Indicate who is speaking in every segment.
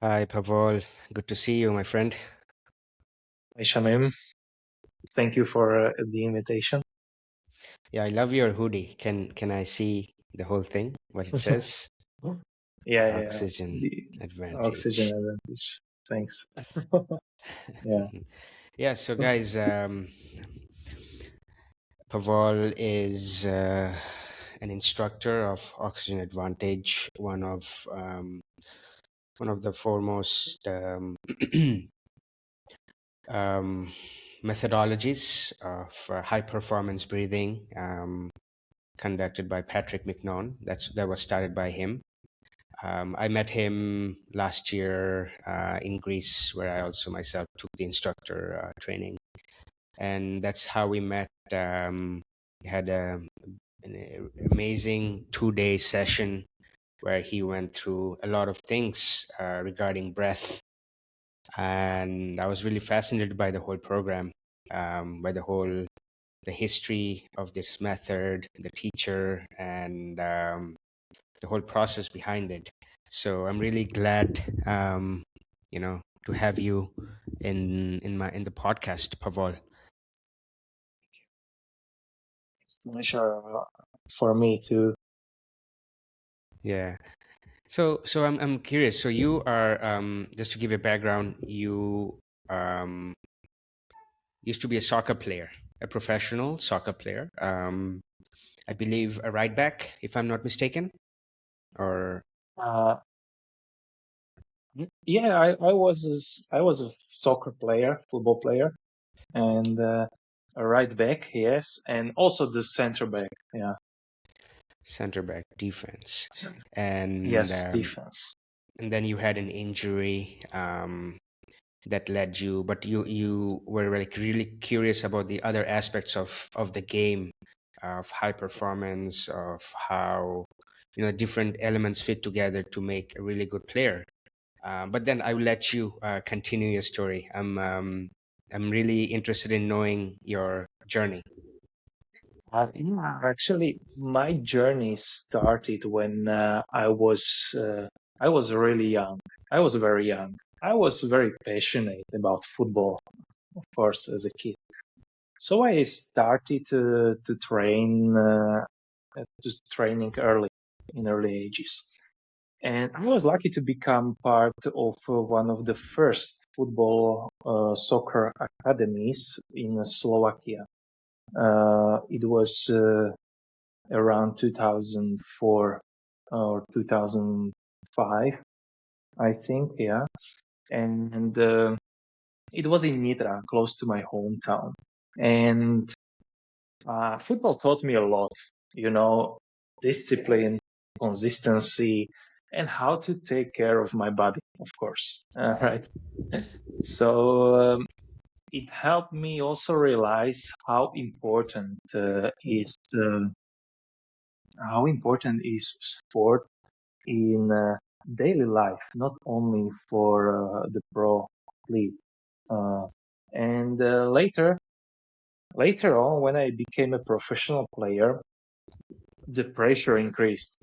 Speaker 1: Hi, Pavol. Good to see you, my friend.
Speaker 2: Hi, Shamim. Thank you for the invitation.
Speaker 1: Yeah, I love your hoodie. Can I see the whole thing? What it says?
Speaker 2: Yeah, yeah,
Speaker 1: Oxygen
Speaker 2: the oxygen
Speaker 1: advantage.
Speaker 2: advantage. Thanks. Yeah.
Speaker 1: Yeah, so guys, Pavol is an instructor of Oxygen Advantage, one of the foremost um, methodologies of high performance breathing, conducted by Patrick McNaughton. That was started by him. I met him last year in Greece, where I also myself took the instructor training, and that's how we met. We had an amazing 2 day session where he went through a lot of things regarding breath, and I was really fascinated by the whole program, by the history of this method, the teacher, and the whole process behind it. So I'm really glad, to have you in the podcast, Pavol.
Speaker 2: It's a pleasure for me too.
Speaker 1: Yeah. So I'm curious. So you are, just to give a background, you um, used to be a soccer player, a professional soccer player. I believe a right back, if I'm not mistaken, or
Speaker 2: Uh, yeah, I was a soccer player, football player, and a right back, yes, and also the center back. Yeah.
Speaker 1: center back defense,
Speaker 2: So-
Speaker 1: and
Speaker 2: Yes,
Speaker 1: um,
Speaker 2: defense.
Speaker 1: and then you had an injury that led you, but you were like really curious about the other aspects of the game, of high performance, of how different elements fit together to make a really good player. But then I will let you continue your story. I'm really interested in knowing your journey.
Speaker 2: Yeah, actually, my journey started when I was really young. I was very young. I was very passionate about football, of course, as a kid. So I started to train to training early in early ages, and I was lucky to become part of one of the first football soccer academies in Slovakia. It was around 2004 or 2005, I think, yeah. And it was in Nitra, close to my hometown. And football taught me a lot, you know, discipline, consistency, and how to take care of my body, of course. Right. So it helped me also realize how important is sport in daily life, not only for the pro league. Uh, and later on, when I became a professional player, the pressure increased.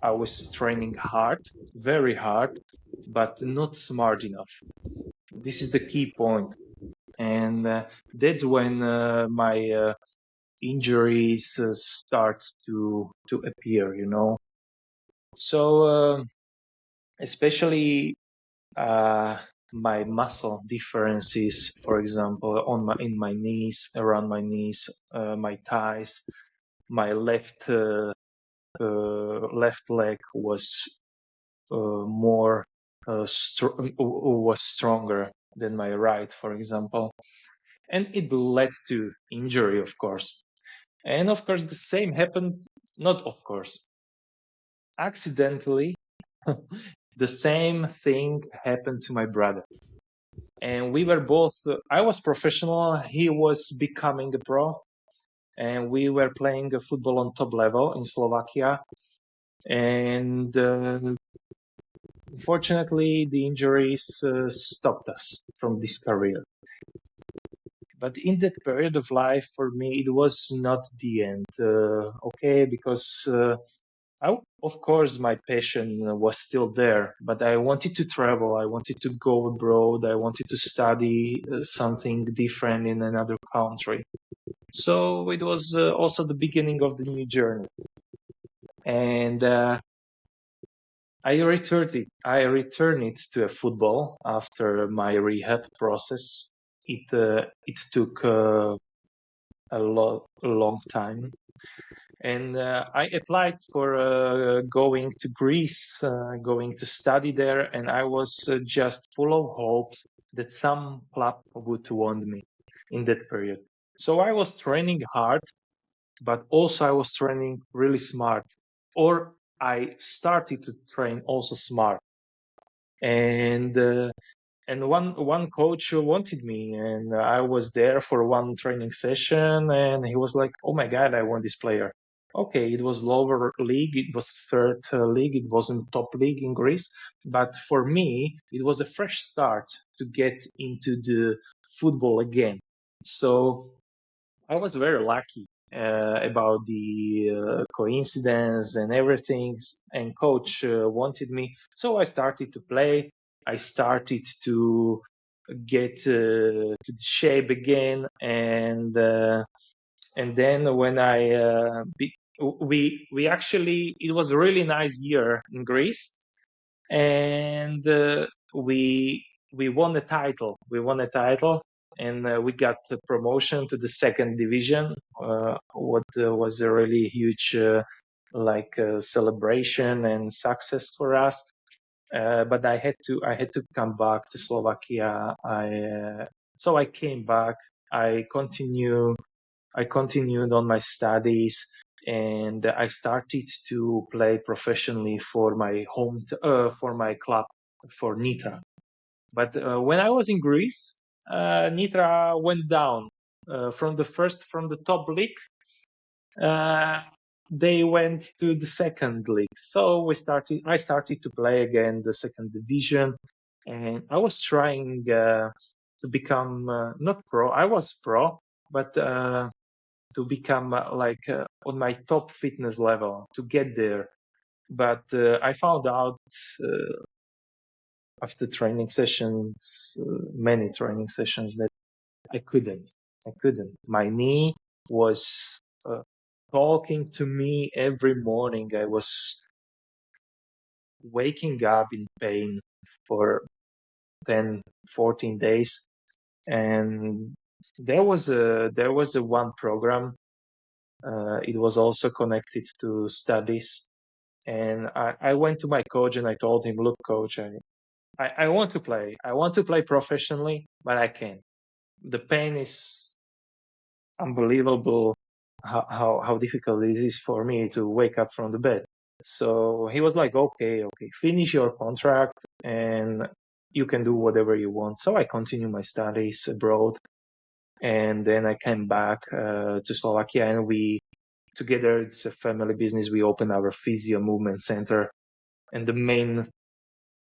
Speaker 2: I was training hard, very hard, but not smart enough. This is the key point, and that's when my injuries start to appear. You know, so especially uh, my muscle differences, for example, in my knees, around my knees, my thighs, my left leg was more was stronger than my right, for example, and it led to injury, of course. And of course, the same happened. Not of course, accidentally. The same thing happened to my brother, and we were both. I was professional. He was becoming a pro, and we were playing football on top level in Slovakia. And unfortunately, the injuries stopped us from this career. But in that period of life, for me, it was not the end. Okay, because of course, my passion was still there, but I wanted to travel. I wanted to go abroad. I wanted to study something different in another country. So it was also the beginning of the new journey. And I returned it to a football after my rehab process. It took a long time, and I applied for going to Greece, going to study there, and I was just full of hopes that some club would want me in that period. So I was training hard, but also I was training really smart, or I started to train also smart, and one coach wanted me, and I was there for one training session, and he was like, "Oh my God, I want this player." Okay, it was lower league, it was third league, it wasn't top league in Greece, but for me, it was a fresh start to get into the football again. So I was very lucky about the coincidence and everything. And coach wanted me, so I started to play. I started to get to the shape again, and then when we actually, it was a really nice year in Greece, and we won a title. We won a title, and we got the promotion to the second division. What was a really huge celebration and success for us. But I had to come back to Slovakia. So I came back. I continued on my studies, and I started to play professionally for for my club, for Nitra. But when I was in Greece, Nitra went down from the top league. Uh, they went to the second league, so I started to play again the second division, and I was trying to become not pro. I was pro, but to become on my top fitness level to get there. But I found out after training sessions, many training sessions, that I couldn't. I couldn't. My knee was talking to me every morning. I was waking up in pain for 10, 14 days. And there was a one program. It was also connected to studies. And I went to my coach and I told him, "Look, coach, I want to play. I want to play professionally, but I can't. The pain is unbelievable. How difficult it is for me to wake up from the bed." So he was like, "Okay, finish your contract and you can do whatever you want." So I continued my studies abroad, and then I came back to Slovakia, and we together, it's a family business. We opened our physio movement center, and the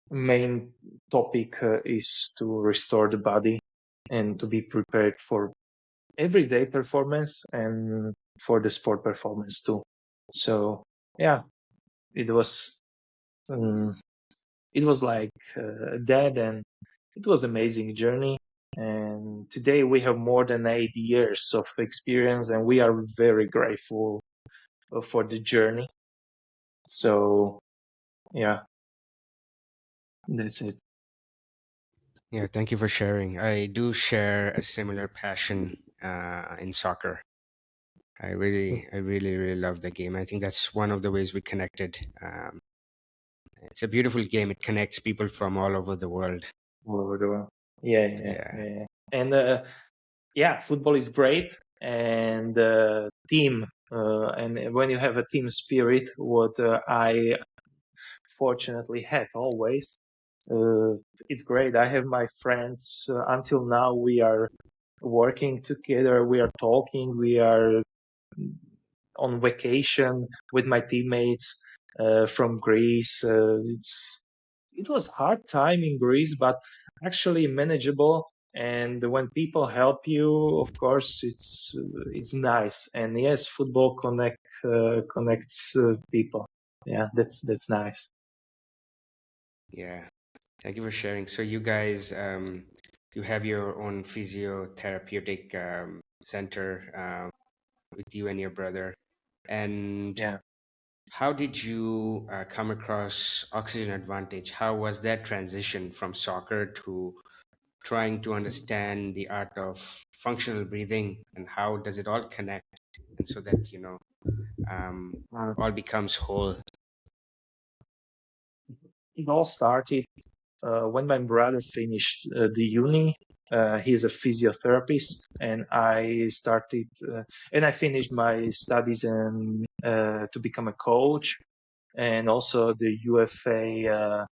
Speaker 2: main topic is to restore the body and to be prepared for everyday performance and for the sport performance too. So yeah, it was um, it was like that, and it was amazing journey. And today we have more than 8 years of experience, and we are very grateful for the journey. So yeah, that's it.
Speaker 1: Yeah, thank you for sharing. I do share a similar passion in soccer. I really, really love the game. I think that's one of the ways we connected. It's a beautiful game. It connects people from all over the world.
Speaker 2: All over the world. Yeah, yeah,
Speaker 1: Yeah,
Speaker 2: yeah, yeah. And yeah, football is great, and team. And when you have a team spirit, what I fortunately had always, uh, it's great. I have my friends. Until now, we are working together. We are talking. We are on vacation with my teammates from Greece. It was hard time in Greece, but actually manageable. And when people help you, of course, it's nice. And yes, football connects people. yeah, that's nice.
Speaker 1: Yeah. Thank you for sharing. So you guys, you have your own physiotherapeutic center with you and your brother. And
Speaker 2: Yeah.
Speaker 1: how did you come across Oxygen Advantage? How was that transition from soccer to trying to understand the art of functional breathing, and how does it all connect? And so that, um,
Speaker 2: Uh,
Speaker 1: all becomes whole.
Speaker 2: it all started when my brother finished the uni. He's a physiotherapist, and I finished my studies and to become a coach, and also the UFA.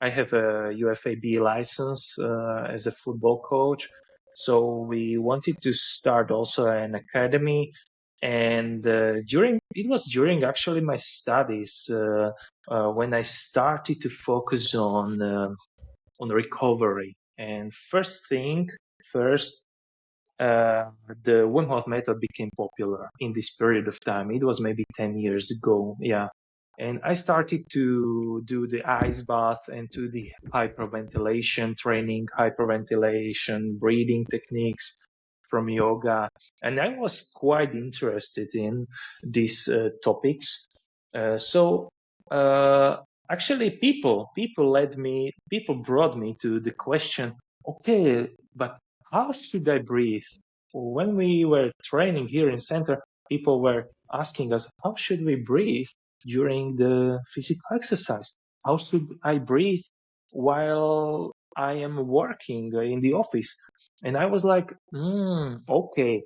Speaker 2: I have a UFA B license as a football coach. So we wanted to start also an academy. And it was during actually my studies when I started to focus on recovery. And first, uh, the Wim Hof method became popular in this period of time. It was maybe 10 years ago. Yeah. And I started to do the ice bath and to the hyperventilation training, hyperventilation, breathing techniques from yoga. And I was quite interested in these topics. So uh, actually, people brought me to the question, okay, but how should I breathe? When we were training here in center, people were asking us, how should we breathe during the physical exercise? How should I breathe while I am working in the office? And I was like, okay,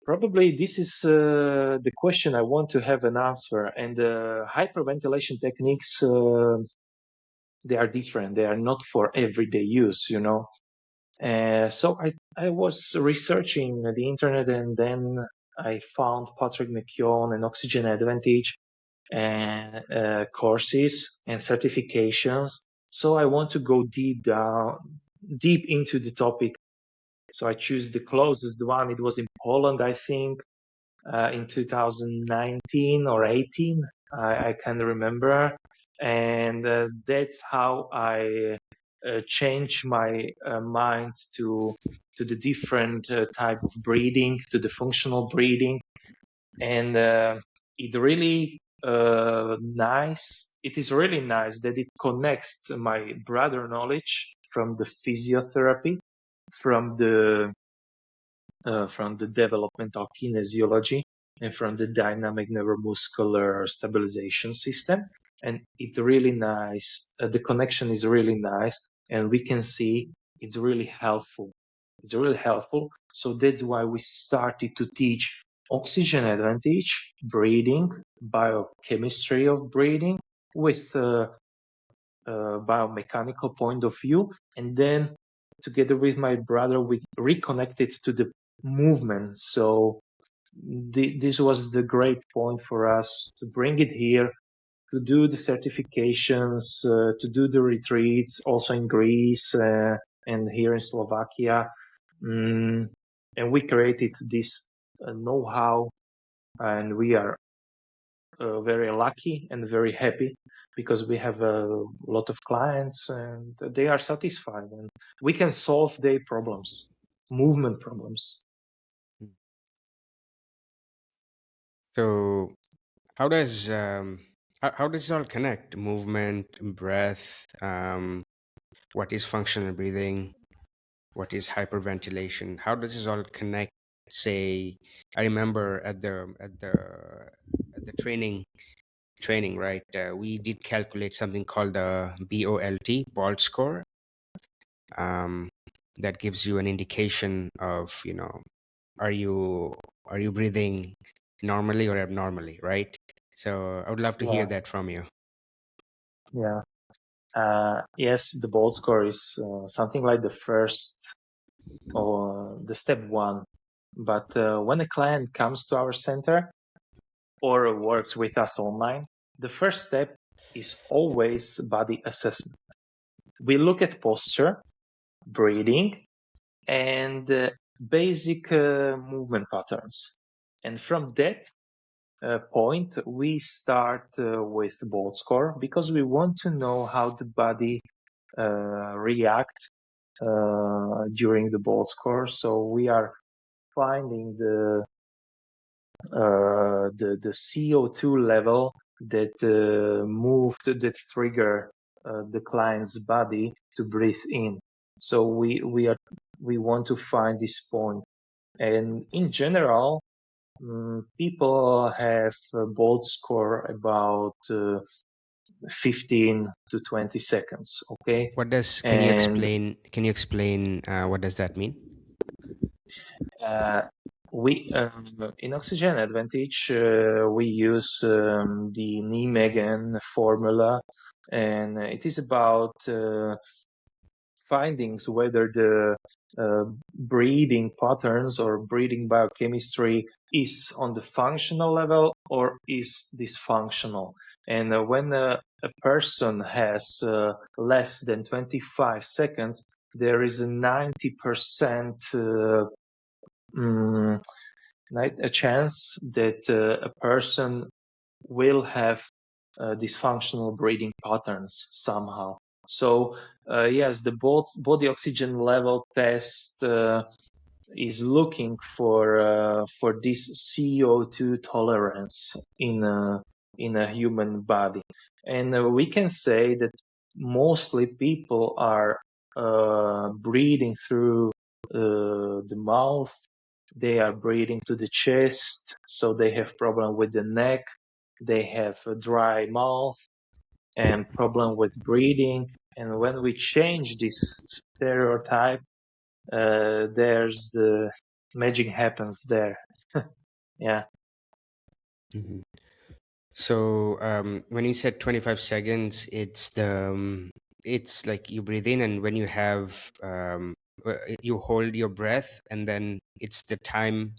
Speaker 2: probably this is the question I want to have an answer. And hyperventilation techniques, they are different. They are not for everyday use. So I was researching the internet, and then I found Patrick McKeown and Oxygen Advantage and courses and certifications. So I want to go deep into the topic. So I choose the closest one. It was in Poland, I think, in 2019 or 18. I can't remember. And that's how I change my mind to the different type of breathing, to the functional breathing. And it really nice. It is really nice that it connects my brother knowledge from the physiotherapy, from the developmental kinesiology, and from the dynamic neuromuscular stabilization system. And it's really nice. The connection is really nice, and we can see it's really helpful. It's really helpful. So that's why we started to teach oxygen advantage, breathing, biochemistry of breathing with biomechanical point of view. And then together with my brother, we reconnected to the movement. So this was the great point for us to bring it here, to do the certifications, to do the retreats, also in Greece and here in Slovakia. And we created this know-how, and we are very lucky and very happy because we have a lot of clients and they are satisfied, and we can solve their problems, movement problems.
Speaker 1: So how does it all connect? Movement, breath, what is functional breathing, what is hyperventilation? How does this all connect? Say, I remember at the training, right? We did calculate something called the BOLT score. Um, that gives you an indication of, are you are you breathing normally or abnormally, right? So I would love to hear
Speaker 2: Yeah,
Speaker 1: that from you.
Speaker 2: yeah. Yes, the bolt score is something like the first or the step one. But when a client comes to our center or works with us online, the first step is always body assessment. We look at posture, breathing, and basic movement patterns. And from that, point, we start with bolt score because we want to know how the body react during the bolt score. So we are finding the CO2 level that trigger the client's body to breathe in. So we want to find this point. And in general, people have a bolt score about 15 to 20 seconds. Okay,
Speaker 1: What does,
Speaker 2: and
Speaker 1: can you explain what does that mean?
Speaker 2: uh, we in Oxygen Advantage we use the 𝐒𝐞𝐚𝐫𝐜𝐡𝐞𝐬 formula, and it is about findings whether the breathing patterns or breathing biochemistry is on the functional level or is dysfunctional. And when a person has less than 25 seconds, there is a 90% a chance that a person will have dysfunctional breathing patterns somehow. So yes, the body oxygen level test is looking for this CO2 tolerance in a human body, and we can say that mostly people are breathing through the mouth. They are breathing to the chest, so they have problem with the neck. They have a dry mouth and problem with breathing. And when we change this stereotype, there's the magic happens there. Yeah.
Speaker 1: Mhm. So when you said 25 seconds, it's like you breathe in, and when you have you hold your breath, and then it's the time.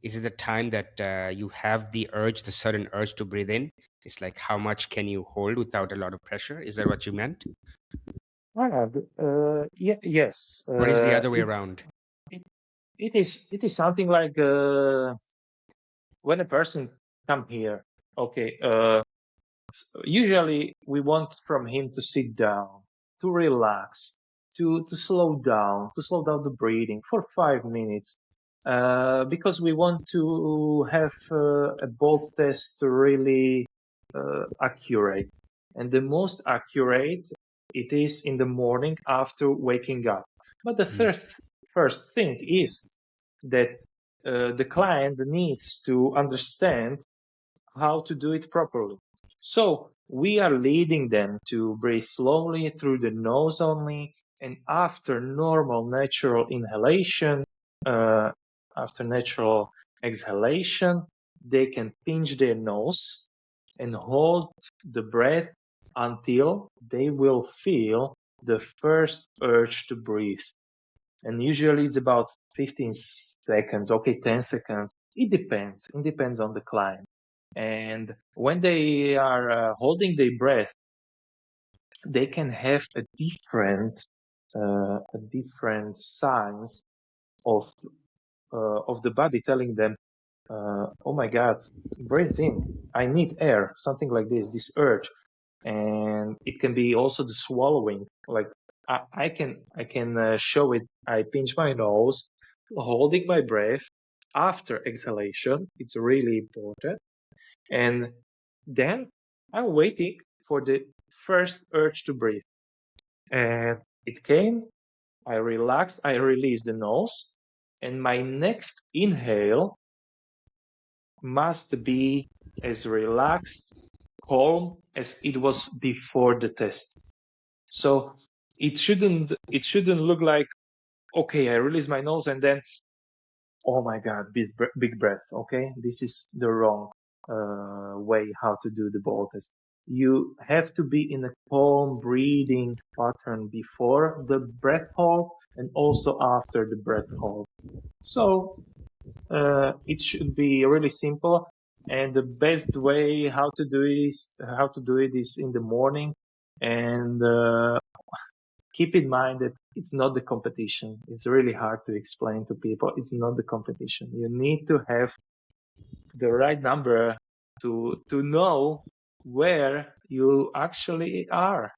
Speaker 1: Is it the time that you have the urge, the sudden urge to breathe in? It's like how much can you hold without a lot of pressure? Is that what you meant?
Speaker 2: Yes.
Speaker 1: Or is the other way around?
Speaker 2: It, it is something like when a person come here. Okay. Usually we want from him to sit down, to relax, to slow down the breathing for 5 minutes, because we want to have a bolt test really accurate. And the most accurate it is in the morning after waking up. But the
Speaker 1: Mm.
Speaker 2: first thing is that the client needs to understand how to do it properly. So we are leading them to breathe slowly through the nose only, and after normal natural inhalation, uh, after natural exhalation, they can pinch their nose and hold the breath until they will feel the first urge to breathe. And usually it's about 15 seconds, okay, 10 seconds. It depends. It depends on the client. And when they are holding their breath, they can have a different signs of the body telling them, "Oh my God, breathe in. I need air." Something like this urge, and it can be also the swallowing. Like I can show it. I pinch my nose, holding my breath after exhalation. It's really important. And then I'm waiting for the first urge to breathe. And it came, I relaxed, I released the nose, and my next inhale must be as relaxed, calm as it was before the test. So it shouldn't look like, okay, I release my nose and then, oh my God, big breath. Okay, this is the wrong way how to do the ball test. You have to be in a calm breathing pattern before the breath hold and also after the breath hold. So it should be really simple. And the best way how to do it is in the morning. And keep in mind that it's not the competition. It's really hard to explain to people. It's not the competition. You need to have the right number to know where you actually are.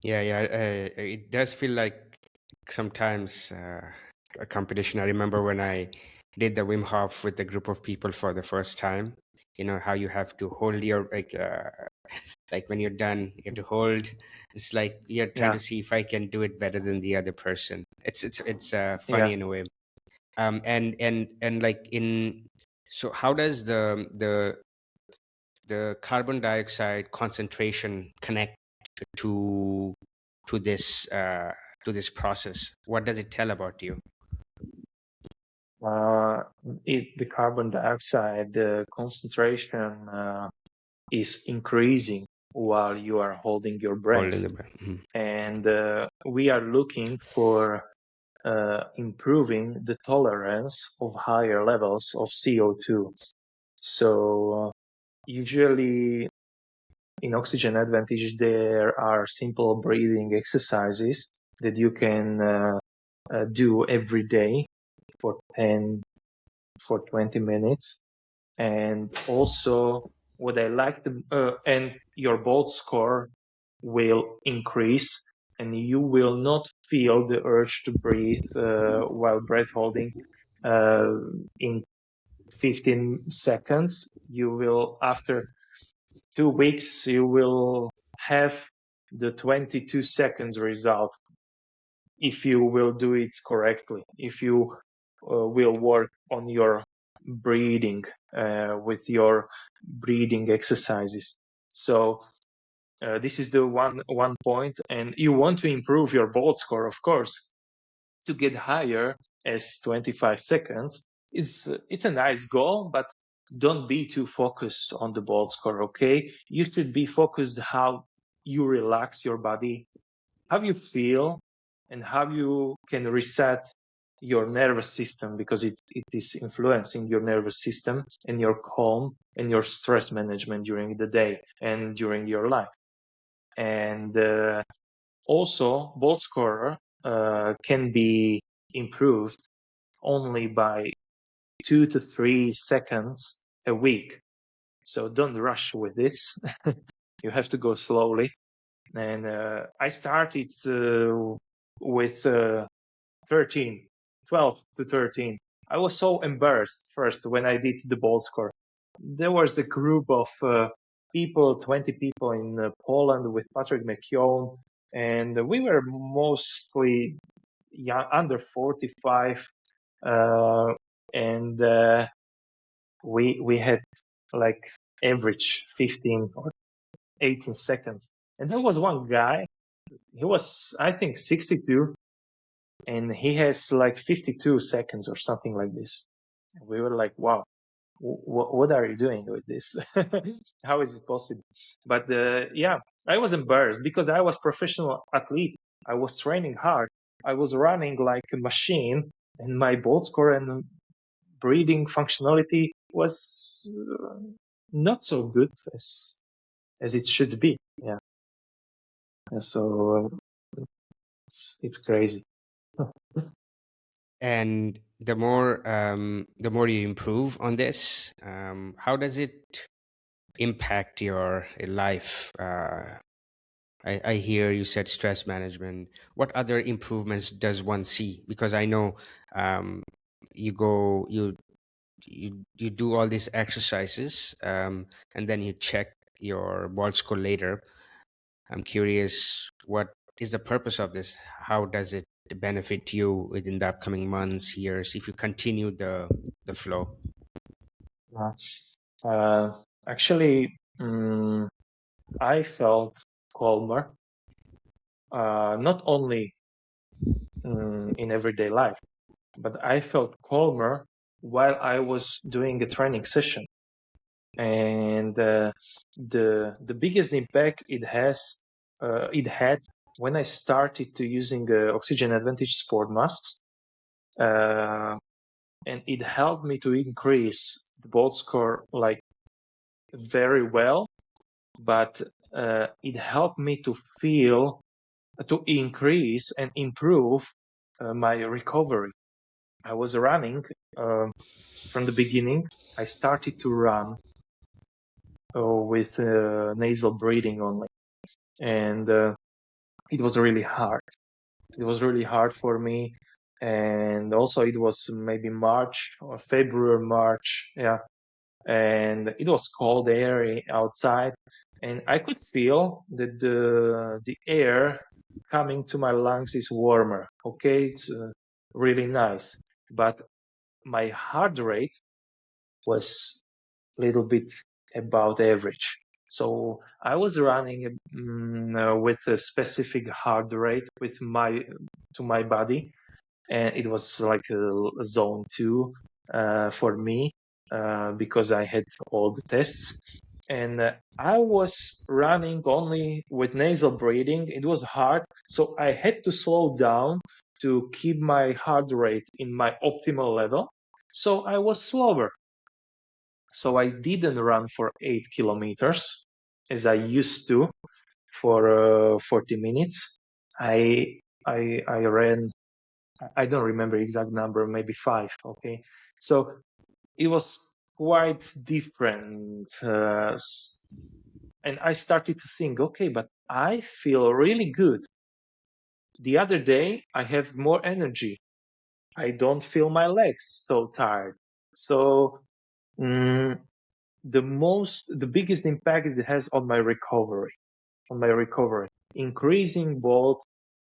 Speaker 1: Yeah, yeah. It does feel like sometimes a competition. I remember when I did the Wim Hof with a group of people for the first time. You know how you have to hold your like when you're done, you have to hold. It's like you're trying
Speaker 2: Yeah,
Speaker 1: to see if I can do it better than the other person. It's
Speaker 2: yeah.
Speaker 1: funny in a way. And like in so how does the carbon dioxide concentration connect to to this uh, to this process? What does it tell about you?
Speaker 2: Uh, the carbon dioxide concentration is increasing while you are holding your breath.
Speaker 1: Holding the breath. Mhm.
Speaker 2: And we are looking for improving the tolerance of higher levels of CO2. So usually in Oxygen Advantage, there are simple breathing exercises that you can do every day for 10, for 20 minutes. And also what I like, and your bolt score will increase and you will not feel the urge to breathe while breath holding in 15 seconds. You will, after 2 weeks, you will have the 22 seconds result if you will do it correctly, if you will work on your breathing with your breathing exercises. So this is the one point, and you want to improve your bolt score, of course, to get higher as 25 seconds. It's a nice goal, but don't be too focused on the bolt score. Okay, you should be focused how you relax your body, how you feel, and how you can reset your nervous system, because it is influencing your nervous system and your calm and your stress management during the day and during your life. And also, bolt scorer can be improved only by 2 to 3 seconds a week. So don't rush with this. You have to go slowly. And I started with 13, 12 to 13. I was so embarrassed first when I did the bolt score. There was a group of people, 20 people in Poland with Patrick McKeown, and we were mostly young, under 45, uh, and we had like average 15 or 18 seconds. And there was one guy, he was, I think, 62, and he has like 52 seconds or something like this. We were like, wow, what are you doing with this? How is it possible? But yeah, I was embarrassed because I was professional athlete. I was training hard. I was running like a machine, and my bolt score and breathing functionality was not so good as it should be. Yeah. And so it's crazy.
Speaker 1: And the more you improve on this, how does it impact your life? I hear you said stress management. What other improvements does one see? Because I know um, you go you do all these exercises, and then you check your ball score later. I'm curious, what is the purpose of this? How does it benefit you within the upcoming months, years, if you continue the flow?
Speaker 2: Uh, actually, I felt calmer, not only in everyday life, but I felt calmer while I was doing a training session. And the biggest impact it had when I started to using Oxygen Advantage sport masks, uh, and it helped me to increase the bolt score like very well. But it helped me to feel, to increase and improve my recovery. I was running from the beginning, I started to run with nasal breathing only, and it was really hard. It was really hard for me, and also it was maybe March or February, March, yeah, and it was cold air outside, and I could feel that the air coming to my lungs is warmer. Okay, it's really nice, but my heart rate was a little bit about average. So I was running with a specific heart rate with my to my body, and it was like a zone 2 for me because I had all the tests. And I was running only with nasal breathing. It was hard, so I had to slow down to keep my heart rate in my optimal level. So I was slower. So I didn't run for 8 kilometers as I used to for 40 minutes. I ran, I don't remember exact number, maybe 5. Okay, so it was quite different, and I started to think, okay, but I feel really good. The other day I have more energy. I don't feel my legs so tired. So mm, the biggest impact it has on my recovery. Increasing both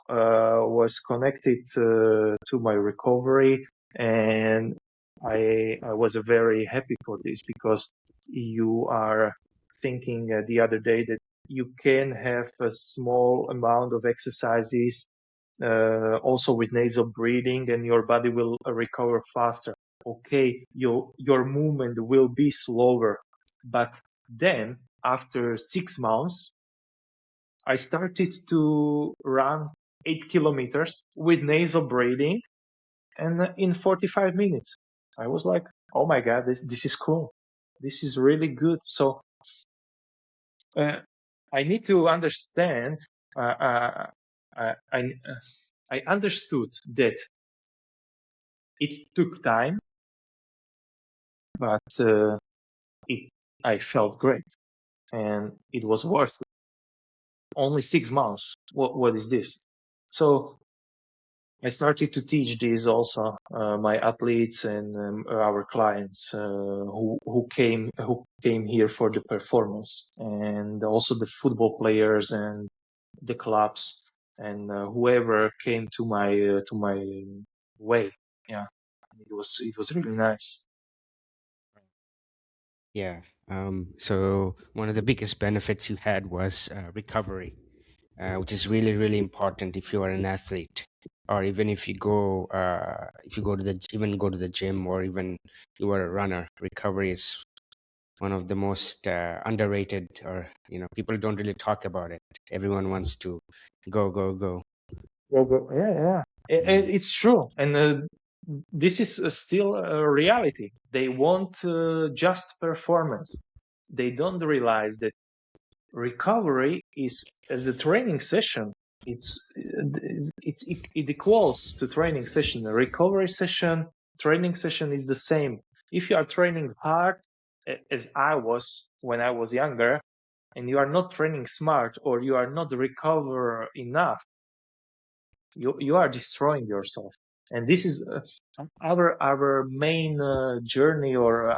Speaker 2: was connected to my recovery, and I was very happy for this, because you are thinking the other day that you can have a small amount of exercises also with nasal breathing, and your body will recover faster. Okay, your movement will be slower, but then after 6 months, I started to run 8 kilometers with nasal breathing, and in 45 minutes, I was like, "Oh my God, this is cool. This is really good." So I need to understand. I understood that it took time, but I felt great, and it was worth it. Only 6 months. What is this? So I started to teach this also my athletes and our clients who came here for the performance, and also the football players and the clubs, and whoever came to my way. Yeah, it was really nice.
Speaker 1: Yeah. So one of the biggest benefits you had was recovery, which is really, really important if you are an athlete, or even if you go to the gym, or even you are a runner. Recovery is one of the most underrated, or people don't really talk about it. Everyone wants to go, go, go.
Speaker 2: Yeah, yeah.
Speaker 1: Mm.
Speaker 2: It's true, and this is still a reality. They want just performance. They don't realize that recovery is as a training session. It equals to training session. A recovery session, training session is the same. If you are training hard, as I was when I was younger, and you are not training smart, or you are not recover enough, you are destroying yourself. And this is our main journey, or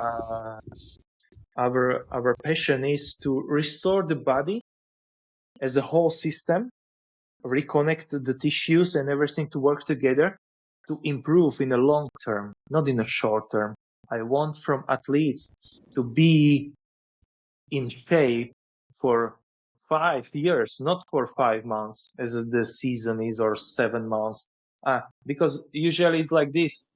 Speaker 2: our passion is to restore the body as a whole system, reconnect the tissues and everything to work together to improve in the long term, not in the short term. I want from athletes to be in shape for 5 years, not for 5 months, as the season is, or 7 months. Because usually it's like this.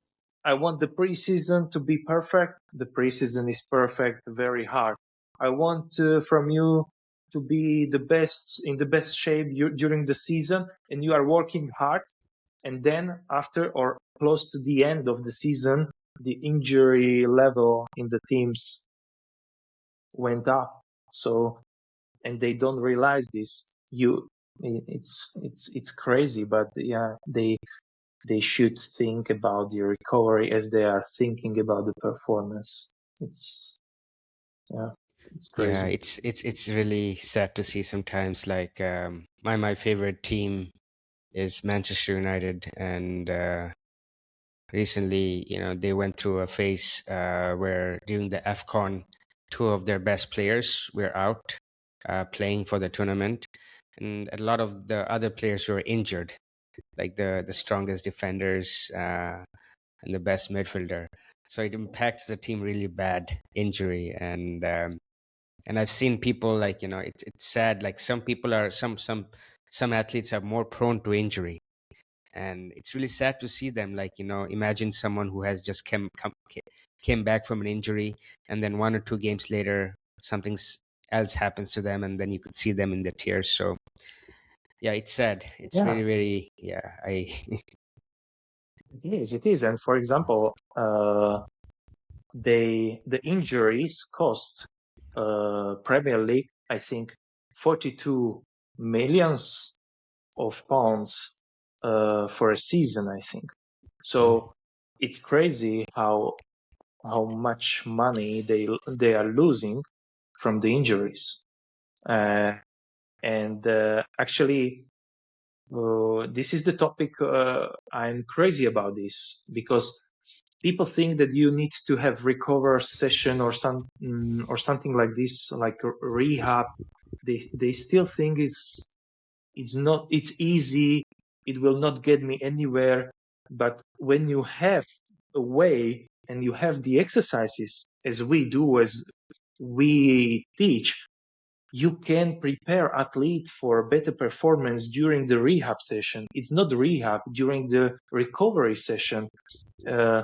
Speaker 2: I want the preseason to be perfect. The preseason is perfect, very hard. I want from you to be the best, in the best shape during the season, and you are working hard. And then after, or close to the end of the season, the injury level in the teams went up. So, and they don't realize this. It's crazy, but yeah, they should think about the recovery as they are thinking about the performance. It's
Speaker 1: Yeah,
Speaker 2: crazy.
Speaker 1: it's really sad to see sometimes. Like my favorite team is Manchester United, and recently, they went through a phase where during the AFCON, two of their best players were out playing for the tournament, and a lot of the other players were injured, like the strongest defenders and the best midfielder. So it impacts the team really bad, injury, and I've seen people, like, it's sad. Like some people are some athletes are more prone to injury, and it's really sad to see them. Like, imagine someone who has just came back from an injury, and then 1 or 2 games later something else happens to them, and then you could see them in the tears. So yeah, it's sad. It's
Speaker 2: Yeah,
Speaker 1: very, very, yeah, I
Speaker 2: it is. It is. And for example, the injuries cost Premier League, I think, 42 millions of pounds for a season, I think. So it's crazy how much money they are losing from the injuries. And actually, this is the topic I'm crazy about this, because people think that you need to have recover session or something like this, like rehab. They still think it's easy. It will not get me anywhere. But when you have a way and you have the exercises as we do, as we teach, you can prepare athlete for better performance during the rehab session. It's not rehab, during the recovery session. Uh,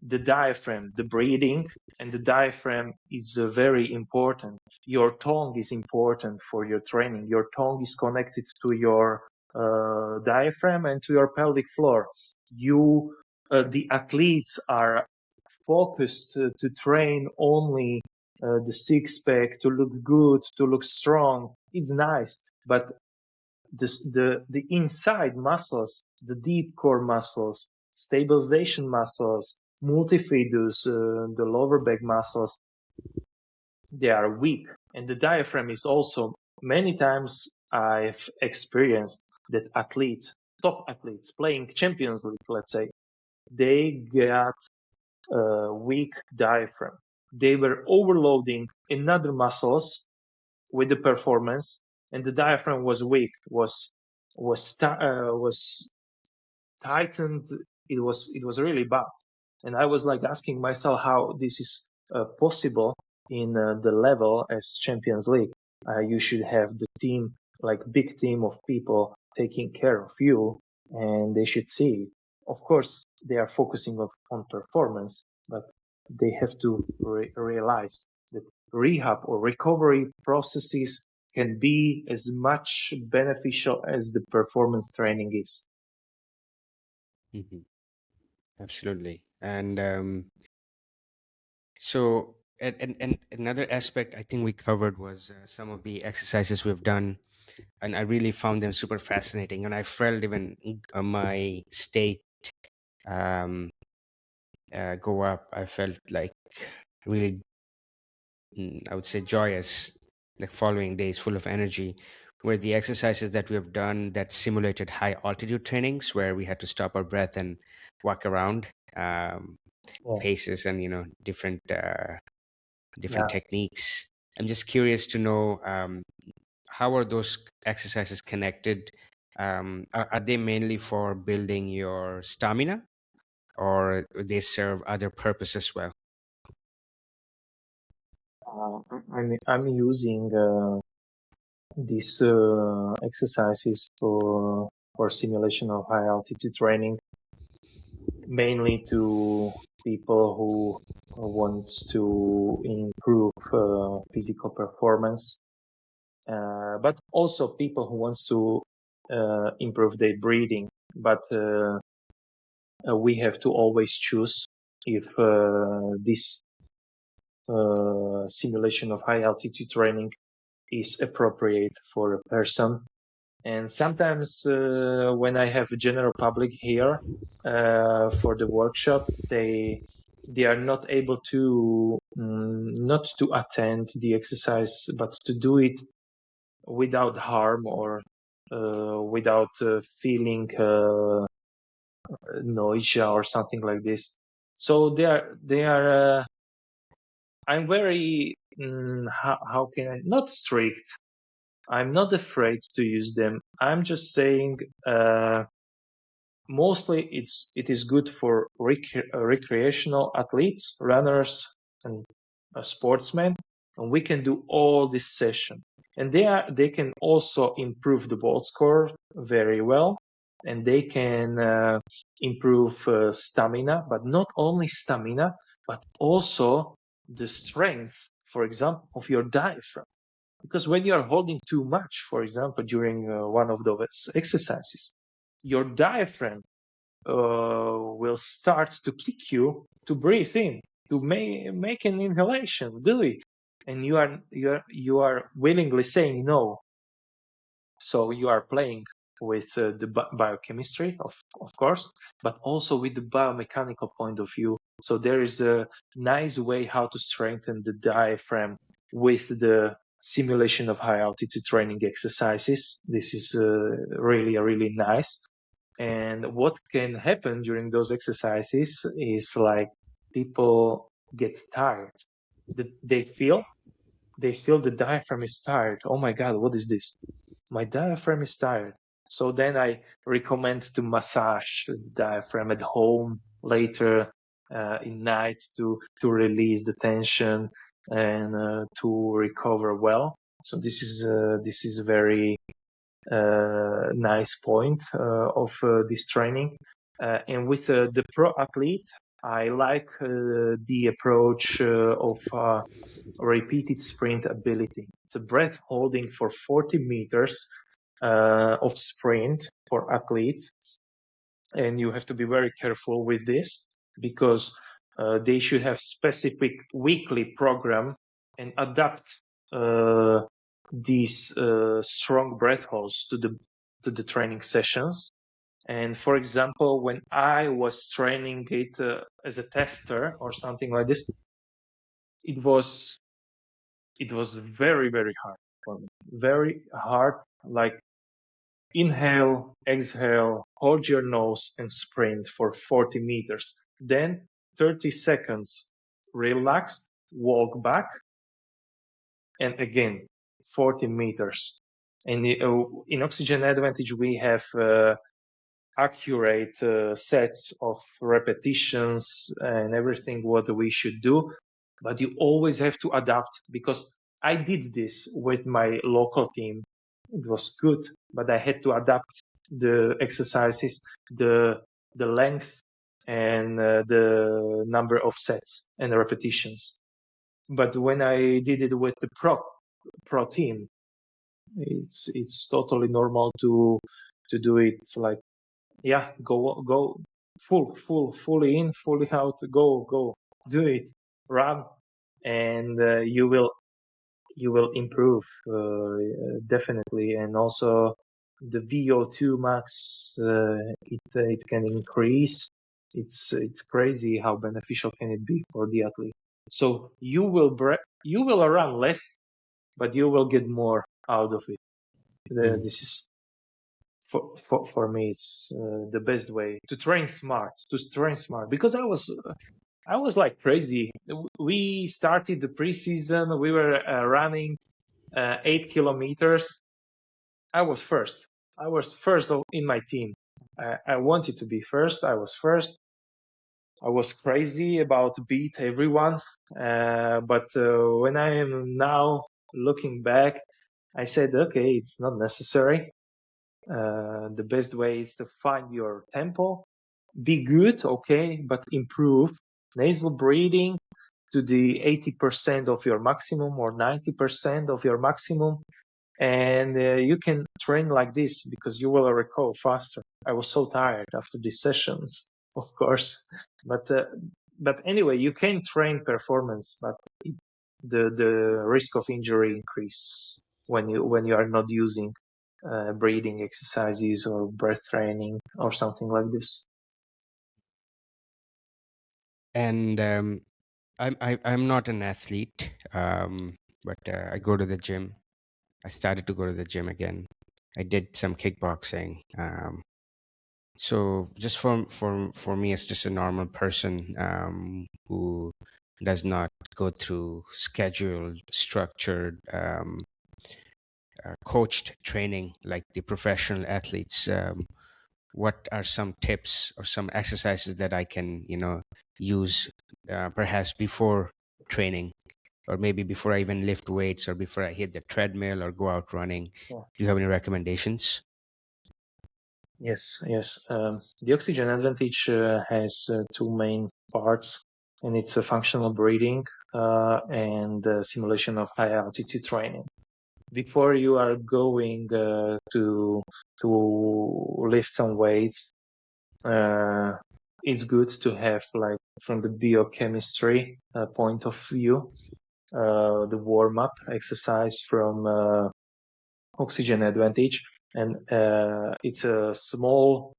Speaker 2: the diaphragm, the breathing, and the diaphragm is very important. Your tongue is important for your training. Your tongue is connected to your diaphragm and to your pelvic floor. The athletes are focused to train only the six pack, to look good, to look strong. It's nice, but the inside muscles, the deep core muscles, stabilization muscles, multifidus, the lower back muscles, they are weak. And the diaphragm is also, many times I've experienced that athletes, top athletes playing Champions League, let's say, they got a weak diaphragm. They were overloading another muscles with the performance, and the diaphragm was weak, was tightened. It was really bad, and I was like asking myself how this is possible in the level as Champions League. You should have the team, like big team of people taking care of you, and they should see. Of course, they are focusing on performance, but they have to realize that rehab or recovery processes can be as much beneficial as the performance training is.
Speaker 1: Mhm. Absolutely. And so, and another aspect I think we covered was some of the exercises we've done, and I really found them super fascinating. And I felt even my state um, go up. I felt like really, I would say, joyous, like following days full of energy. Were the exercises that we have done that simulated high altitude trainings, where we had to stop our breath and walk around,
Speaker 2: Yeah.
Speaker 1: paces, and different different
Speaker 2: Yeah.
Speaker 1: techniques. I'm just curious to know, how are those exercises connected? Are they mainly for building your stamina, or they serve other purposes as well?
Speaker 2: I'm using these exercises for simulation of high altitude training, mainly to people who wants to improve physical performance, but also people who wants to improve their breathing. But we have to always choose if this simulation of high altitude training is appropriate for a person. And sometimes when I have a general public here for the workshop, they are not able to not to attend the exercise, but to do it without harm or without feeling nausea or something like this. So they are. I'm very how can I not strict. I'm not afraid to use them. I'm just saying mostly it is good for recreational athletes, runners, and sportsmen, and we can do all this session. And they can also improve the ball score very well, and they can improve stamina, but not only stamina, but also the strength, for example, of your diaphragm. Because when you are holding too much, for example, during one of those exercises, your diaphragm will start to kick you to breathe in, to make an inhalation, do it, and you are willingly saying no. So you are playing with the biochemistry, of course, but also with the biomechanical point of view. So there is a nice way how to strengthen the diaphragm with the simulation of high altitude training exercises. This is really nice. And what can happen during those exercises is like people get tired. They feel the diaphragm is tired. Oh my God, what is this? My diaphragm is tired. So then I recommend to massage the diaphragm at home later in night to release the tension and to recover well. So this is a very nice point of this training. And with the pro athlete, I like the approach of repeated sprint ability. It's a breath holding for 40 meters of sprint for athletes. And you have to be very careful with this because they should have specific weekly program and adapt these strong breath holds to the training sessions. And for example, when I was training it as a tester or something like this, it was very hard for me. Very hard, like inhale, exhale, hold your nose and sprint for 40 meters. Then 30 seconds, relax, walk back, and again 40 meters. And in Oxygen Advantage, we have accurate sets of repetitions and everything what we should do, but you always have to adapt because I did this with my local team. It was good, but I had to adapt the exercises, the length, and the number of sets and repetitions. But when I did it with the pro team, it's totally normal to do it like go fully in, fully out, go do it, run, and you will improve definitely. And also the VO2 max it can increase. It's crazy how beneficial can it be for the athlete. So you will run less, but you will get more out of it. This is for me, it's the best way to train smart. Because I was like crazy. We started the preseason. We were running 8 kilometers. I was first. In my team. I wanted to be first. I was first. I was crazy about beat everyone. But when I am now looking back, I said, okay, it's not necessary. The best way is to find your tempo, be good, okay, but improve nasal breathing to the 80% of your maximum or 90% of your maximum. And you can train like this because you will recover faster. I was so tired after these sessions, of course, but anyway, you can train performance, but the risk of injury increase when you are not using breathing exercises or breath training or something like this.
Speaker 1: And I'm not an athlete, but I go to the gym. I started to go to the gym again. I did some kickboxing. So just for me, it's just a normal person who does not go through scheduled, structured, coached training like the professional athletes. What are some tips or some exercises that I can, use perhaps before training, or maybe before I even lift weights, or before I hit the treadmill or go out running?
Speaker 2: Yeah.
Speaker 1: Do you have any recommendations?
Speaker 2: Yes, yes. The oxygen advantage has two main parts, and it's a functional breathing and simulation of high altitude training. Before you are going to lift some weights, it's good to have, like, from the biochemistry point of view, the warm-up exercise from oxygen advantage, and it's a small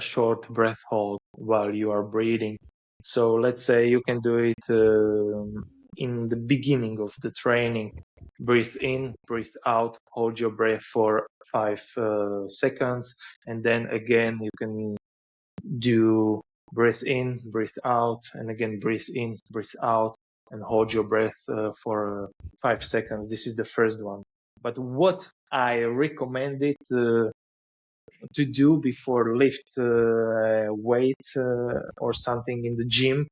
Speaker 2: short breath hold while you are breathing. So let's say you can do it in the beginning of the training. Breathe in, breathe out, hold your breath for 5 seconds, and then again you can do breathe in, breathe out, and again breathe in, breathe out, and hold your breath for 5 seconds. This is the first one. But what I recommend it to do before lift weight or something in the gym,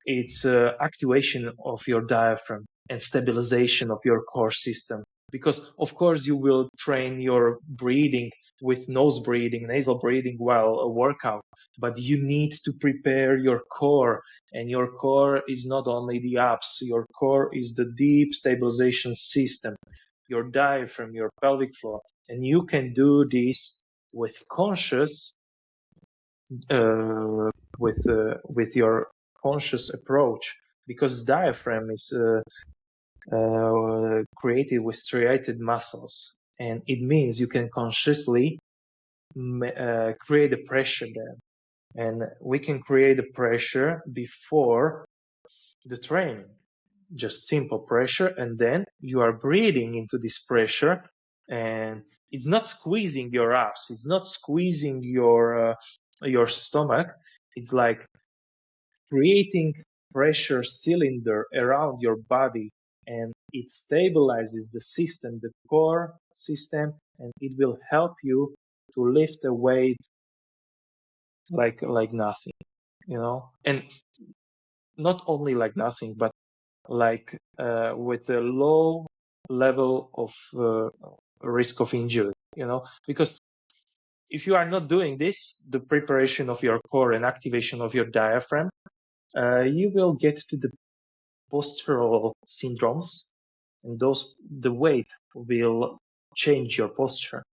Speaker 2: it's activation of your diaphragm and stabilization of your core system. Because of course you will train your breathing with nose breathing, nasal breathing while a workout, but you need to prepare your core, and your core is not only the abs, your core is the deep stabilization system, your diaphragm, your pelvic floor, and you can do this with conscious with your conscious approach, because diaphragm is created with striated muscles, and it means you can consciously create a pressure there, and we can create a pressure before the training, just simple pressure, and then you are breathing into this pressure, and it's not squeezing your abs, it's not squeezing your stomach, it's like creating pressure cylinder around your body, and it stabilizes the system, the core system, and it will help you to lift a weight like nothing, and not only like nothing, but like with a low level of risk of injury, because if you are not doing this, the preparation of your core and activation of your diaphragm, you will get to the postural syndromes, and the weight will change your posture,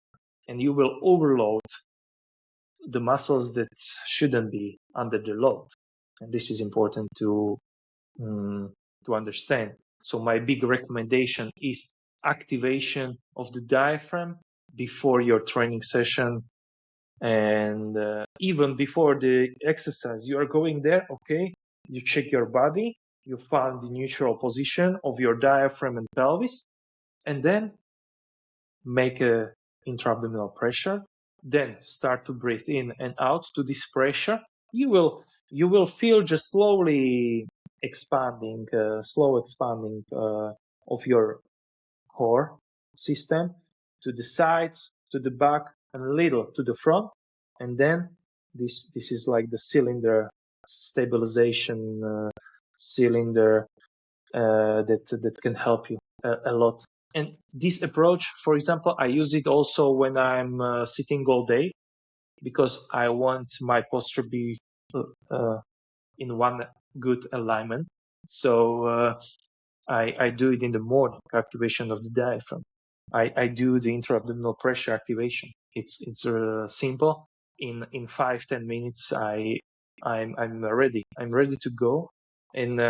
Speaker 2: and you will overload the muscles that shouldn't be under the load, and this is important to understand. So my big recommendation is activation of the diaphragm before your training session, and even before the exercise. You are going there, okay, you check your body, you find the neutral position of your diaphragm and pelvis, and then make a intra-abdominal pressure, then start to breathe in and out to this pressure. You will feel just slowly expanding, slow expanding of your core system to the sides, to the back, and a little to the front, and then this is like the cylinder stabilization cylinder that can help you a lot. And this approach, for example, I use it also when I'm sitting all day, because I want my posture be in one good alignment. So I do it in the morning, activation of the diaphragm. I do the intra-abdominal pressure activation. It's simple. In 5-10 minutes, I'm ready. I'm ready to go. And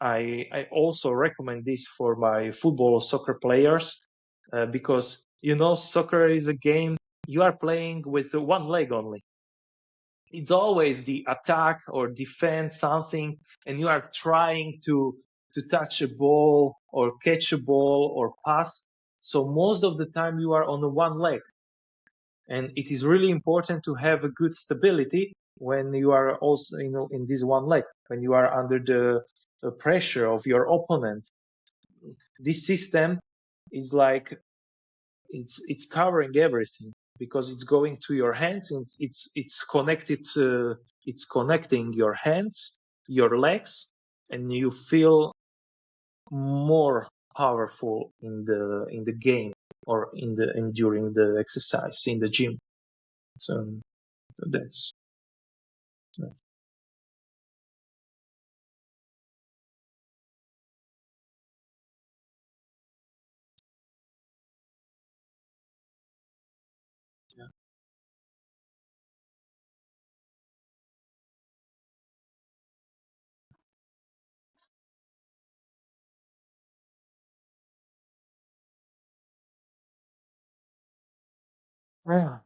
Speaker 2: I also recommend this for my football or soccer players because Soccer is a game you are playing with one leg only. It's always the attack or defend something, and you are trying to touch a ball or catch a ball or pass. So most of the time you are on one leg, and it is really important to have a good stability when you are also in this one leg, when you are under the pressure of your opponent. This system is like it's covering everything because it's going to your hands, and it's connected to it's connecting your hands, your legs, and you feel more powerful in the game or during the exercise in the gym. So that's yeah. Yeah.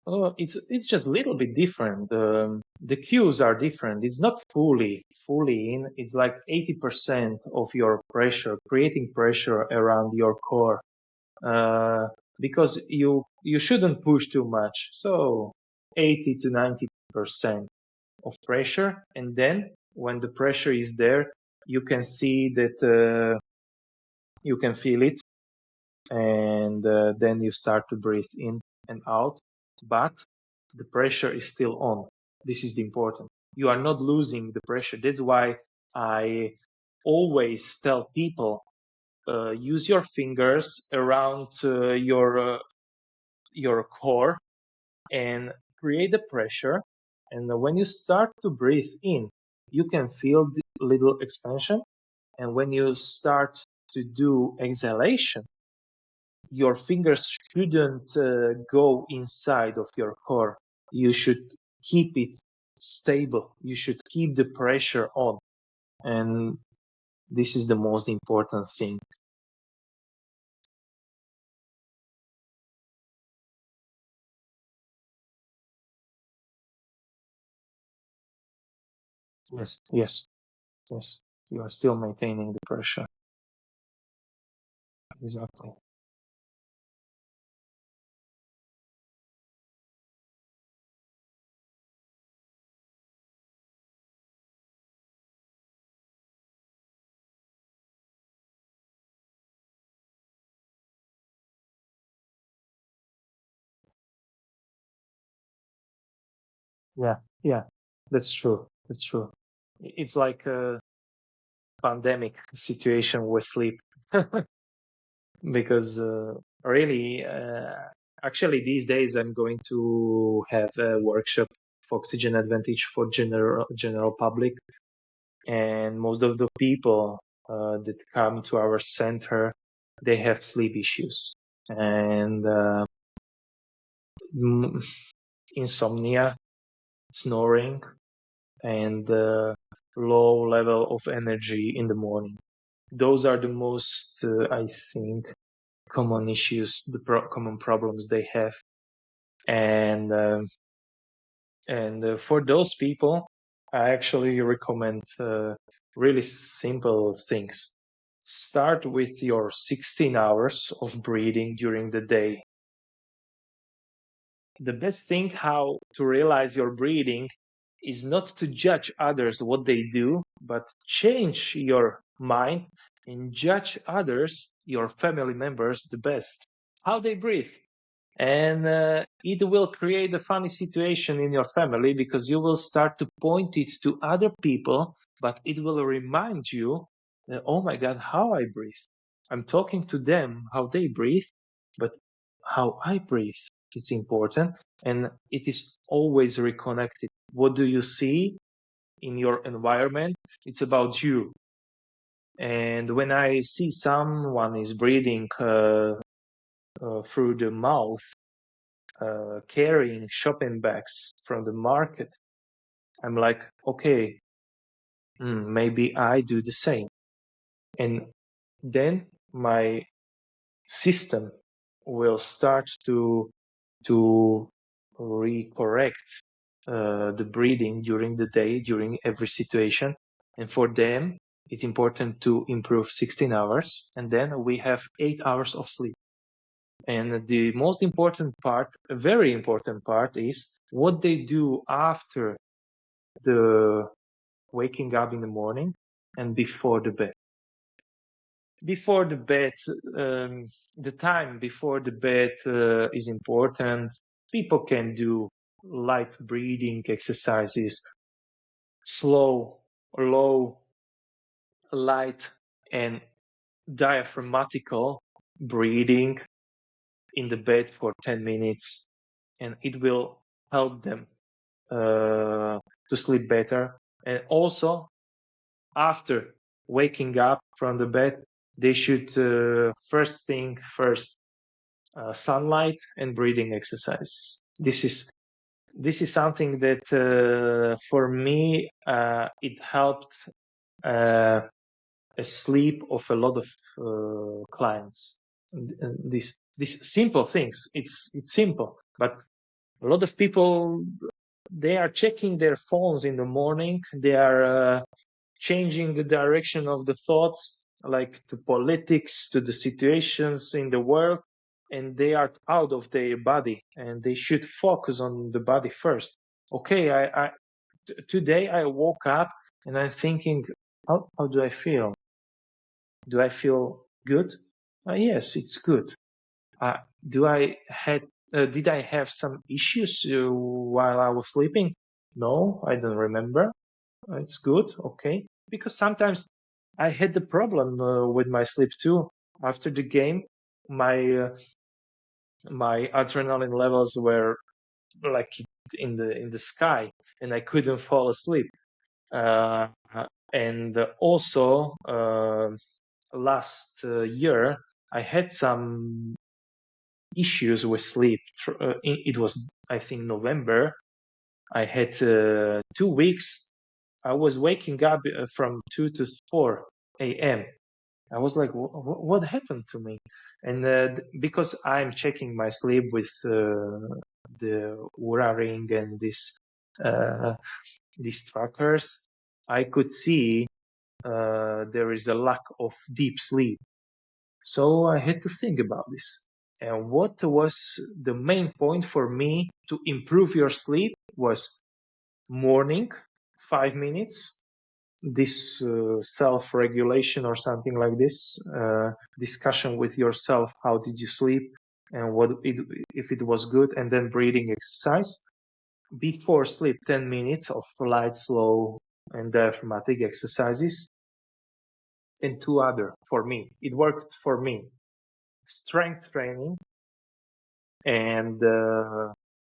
Speaker 2: Oh, it's just a little bit different. The cues are different. It's not fully in. It's like 80% of your pressure, creating pressure around your core, uh, because you shouldn't push too much. So 80 to 90% of pressure, and then when the pressure is there, you can see that you can feel it, and then you start to breathe in and out, but the pressure is still on. This is the important. You are not losing the pressure. That's why I always tell people, use your fingers around your core and create the pressure. And when you start to breathe in, you can feel the little expansion. And when you start to do exhalation, your fingers shouldn't go inside of your core. You should keep it stable. You should keep the pressure on. And this is the most important thing. Yes, yes, yes. You are still maintaining the pressure. Exactly. Yeah, yeah. That's true. That's true. It's like a pandemic situation with sleep. Because really, actually, these days I'm going to have a workshop for oxygen advantage for general public, and most of the people that come to our center, they have sleep issues and insomnia, snoring, and low level of energy in the morning. Those are the most, I think, common issues, the common problems they have. And for those people, I actually recommend really simple things. Start with your 16 hours of breathing during the day. The best thing how to realize your breathing is not to judge others what they do, but change your mind and judge others, your family members, the best, how they breathe. And it will create a funny situation in your family because you will start to point it to other people, but it will remind you that, oh my God, how I breathe. I'm talking to them how they breathe, but how I breathe is important, and it is always reconnected. What do you see in your environment? It's about you. And when I see someone is breathing through the mouth, carrying shopping bags from the market, I'm like, okay, maybe I do the same. And then my system will start to recorrect the breathing during the day, during every situation. And for them, it's important to improve 16 hours, and then we have 8 hours of sleep. And the most important part, a very important part, is what they do after the waking up in the morning and before the bed. Before the bed, the time before the bed is important. People can do light breathing exercises, slow, low, light, and diaphragmatical breathing in the bed for 10 minutes, and it will help them to sleep better. And also, after waking up from the bed, they should first thing first, sunlight and breathing exercise. This is something that for me it helped a sleep of a lot of clients. These simple things. It's simple, but a lot of people, they are checking their phones in the morning. They are changing the direction of the thoughts, like to politics, to the situations in the world, and they are out of their body, and they should focus on the body first. Okay, today I woke up and I'm thinking, how do I feel? Do I feel good? Yes, it's good. Did I have some issues while I was sleeping? No, I don't remember. It's good, okay. Because sometimes I had the problem with my sleep too. After the game, my adrenaline levels were like in the sky, and I couldn't fall asleep. Uh, and also last year, I had some issues with sleep. It was, I think, November. I had 2 weeks. I was waking up from 2 to 4 a.m. I was like, what happened to me? And because I'm checking my sleep with the Oura Ring and these trackers, I could see there is a lack of deep sleep. So I had to think about this. And what was the main point for me to improve your sleep was morning, 5 minutes, this self-regulation or something like this, discussion with yourself, how did you sleep and if it was good, and then breathing exercise. Before sleep, 10 minutes of light, slow, and diaphragmatic exercises. And two other, for me, it worked for me, strength training and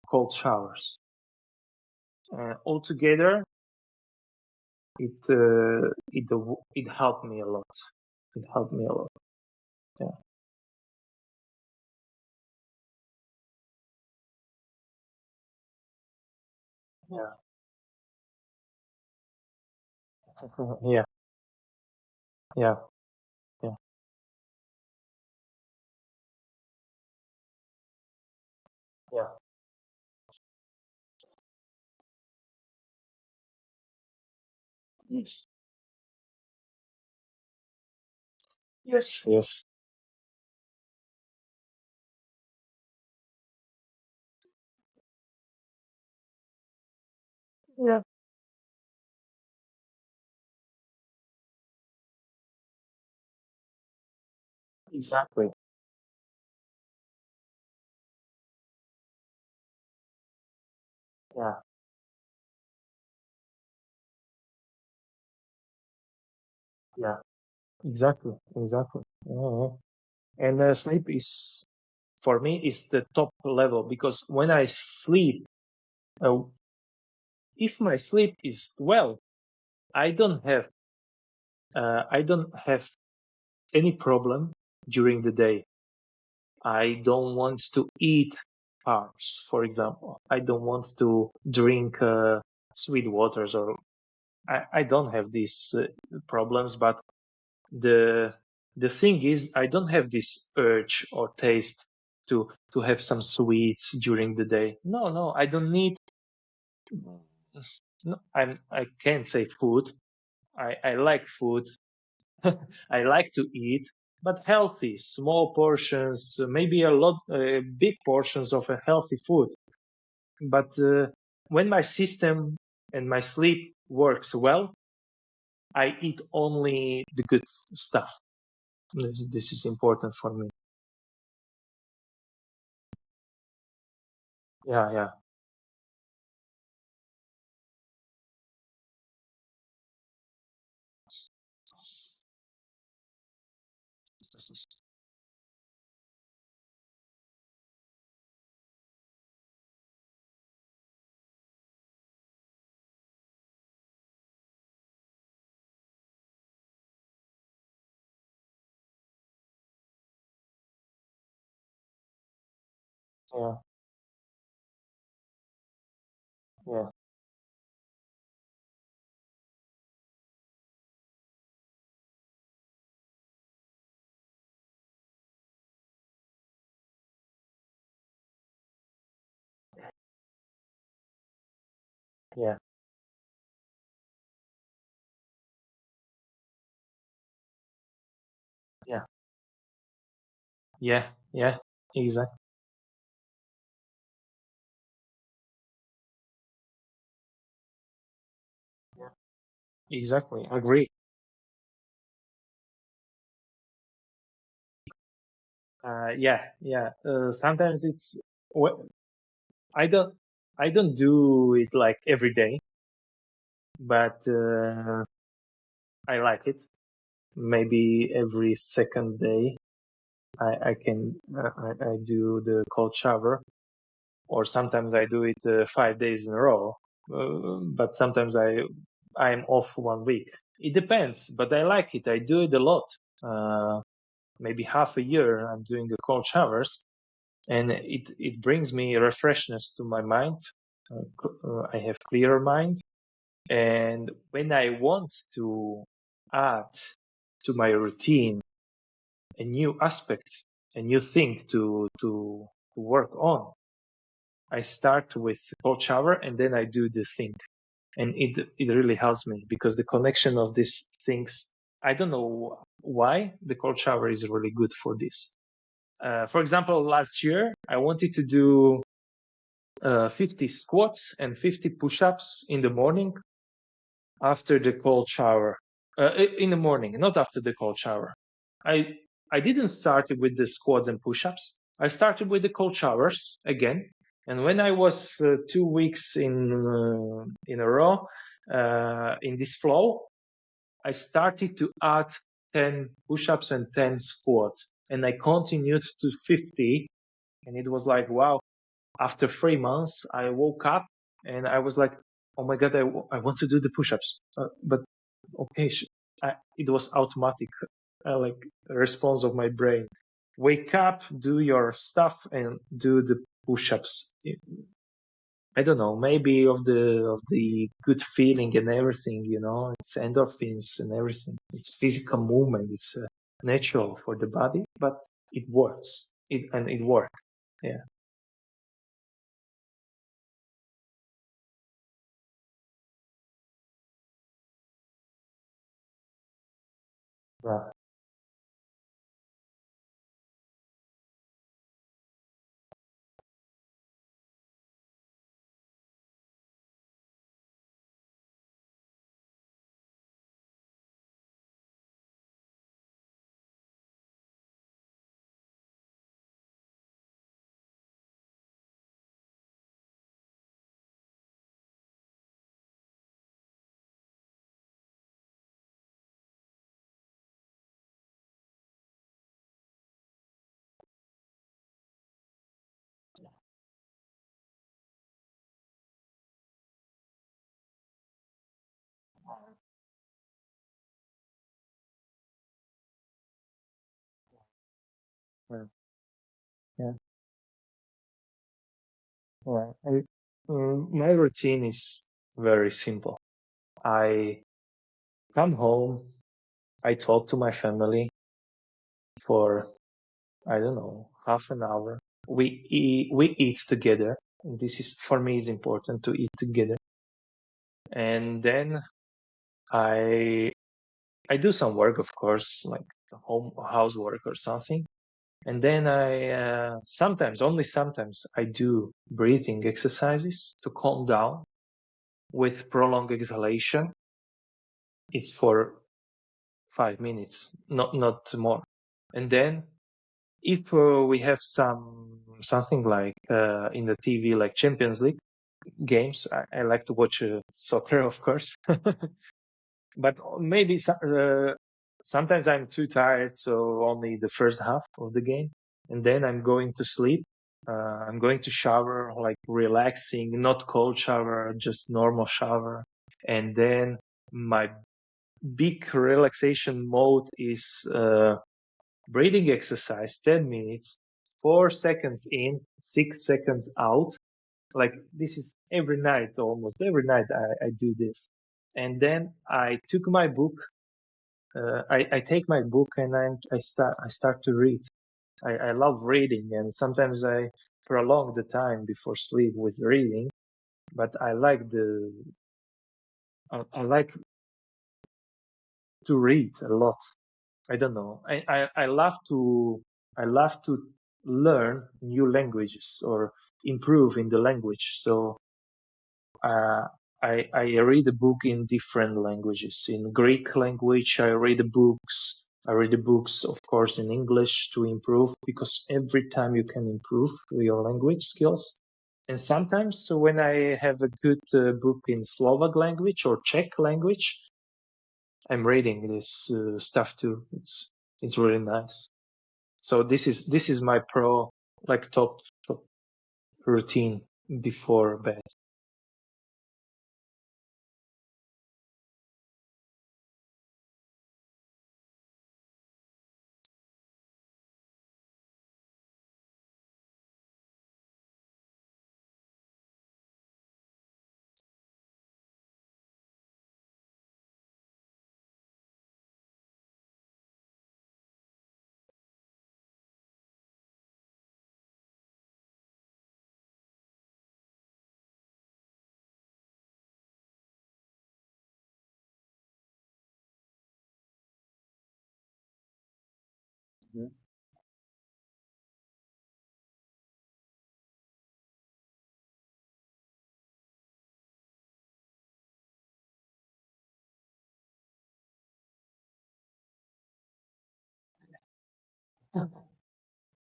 Speaker 2: cold showers. Altogether, it helped me a lot. It helped me a lot. Yeah. Yeah. Yeah. Yeah. Yeah. Yeah. Yes. Yes. Yes. Yeah. Exactly. Yeah. Yeah. Exactly. Exactly. Yeah. And sleep is, for me, is the top level, because when I sleep, uh, if my sleep is well, I don't have I don't have any problem during the day. I don't want to eat carbs, for example. I don't want to drink sweet waters, or I don't have these problems. But the the thing is, I don't have this urge or taste to have some sweets during the day. No, I don't need. No, I can't say food. I like food. I like to eat, but healthy, small portions, maybe a lot, big portions of a healthy food. But when my system and my sleep works well, I eat only the good stuff. This is important for me. Yeah. Yeah, yeah, yeah, yeah, yeah. Exactly. Yeah, exactly. Agree. Yeah. Sometimes it's wh- I don't I don't do it like every day, but I like it. Maybe every second day, I can I do the cold shower, or sometimes I do it 5 days in a row. But sometimes I'm off 1 week. It depends, but I like it. I do it a lot. Uh, Maybe half a year I'm doing the cold showers, and it brings me refreshness to my mind. I have clearer mind, and when I want to add to my routine a new aspect, a new thing to work on, I start with cold shower and then I do the thing, and it really helps me because the connection of these things. I don't know why the cold shower is really good for this. For example, last year I wanted to do 50 squats and 50 push-ups in the morning after the cold shower. In the morning, not after the cold shower. I I didn't start with the squats and push-ups. I started with the cold showers again, and when I was 2 weeks in a row in this flow, I started to add 10 push-ups and 10 squats, and I continued to 50, and it was like wow. After 3 months, I woke up and I was like, oh my god, I want to do the push-ups, but okay, it was automatic, like a response of my brain. Wake up, do your stuff, and do the push-ups. I don't know, maybe of the good feeling and everything, it's endorphins and everything. It's physical movement. It's natural for the body, but it works. It worked. Yeah. Yeah. Yeah. Yeah. Right. My routine is very simple. I come home, I talk to my family for, I don't know, half an hour. we eat together. And this is, for me, it's important to eat together. And then I do some work, of course, like home housework or something. And then I sometimes, only sometimes, I do breathing exercises to calm down with prolonged exhalation. It's for 5 minutes, not more. And then if we have something like in the TV, like Champions League games, I like to watch soccer, of course. But maybe sometimes I'm too tired, so only the first half of the game, and then I'm going to sleep. I'm going to shower, like relaxing, not cold shower, just normal shower. And then my big relaxation mode is breathing exercise, 10 minutes, 4 seconds in, 6 seconds out. Like this is every night, almost every night I do this. And then I took my book. I take my book and I start to read. I love reading, and sometimes I prolong the time before sleep with reading. But I like to read a lot. I don't know. I love to learn new languages or improve in the language. So uh, I read a book in different languages. In Greek language, I read the books. I read the books, of course, in English to improve, because every time you can improve your language skills. And sometimes when I have a good book in Slovak language or Czech language, I'm reading this stuff too. It's really nice. So this is my top routine before bed.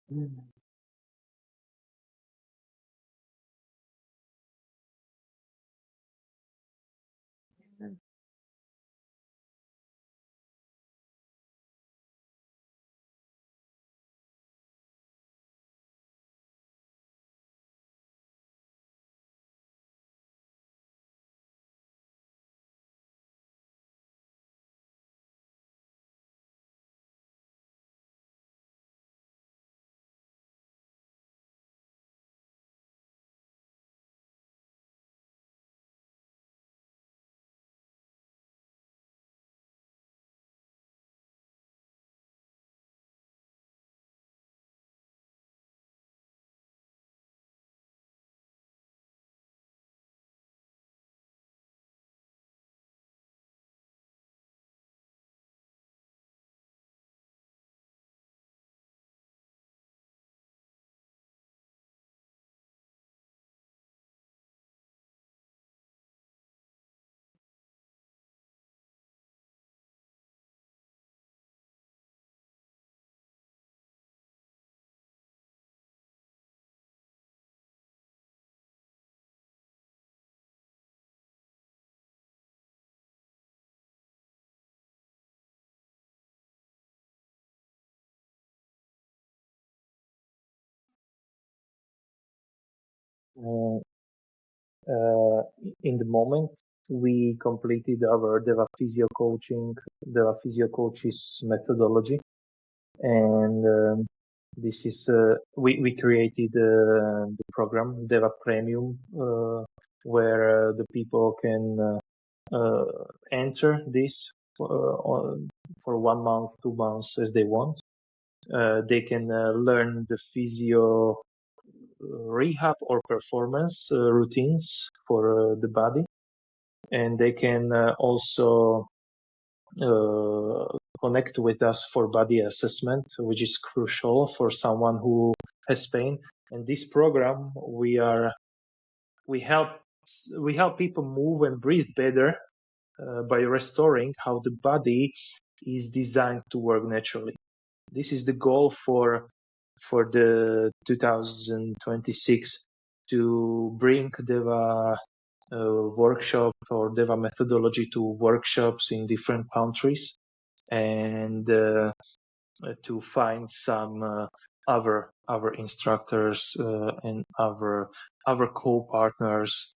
Speaker 2: Mhm. Uh, uh, in the moment, we completed our Deva Physio Coaching, Deva Physio Coaches methodology, and this is we created the program Deva Premium, where the people can enter this for 1 month, 2 months as they want. They can learn the physio rehab or performance routines for the body, and they can also connect with us for body assessment, which is crucial for someone who has pain. And this program, we help we help people move and breathe better by restoring how the body is designed to work naturally. This is the goal for the 2026, to bring DEVA workshop or DEVA methodology to workshops in different countries, and to find some other instructors and other co-partners,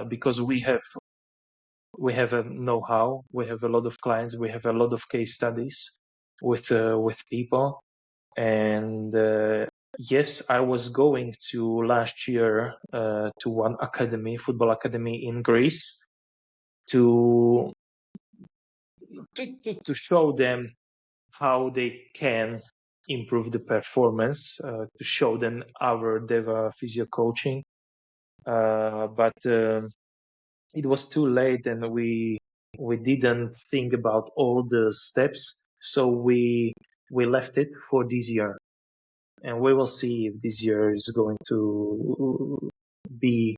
Speaker 2: because we have a know-how, we have a lot of clients, we have a lot of case studies with people. And yes, I was going to last year to one academy, football academy in Greece, to show them how they can improve the performance, to show them our DEVA physio coaching. But it was too late, and we didn't think about all the steps, so we left it for this year, and we will see if this year is going to be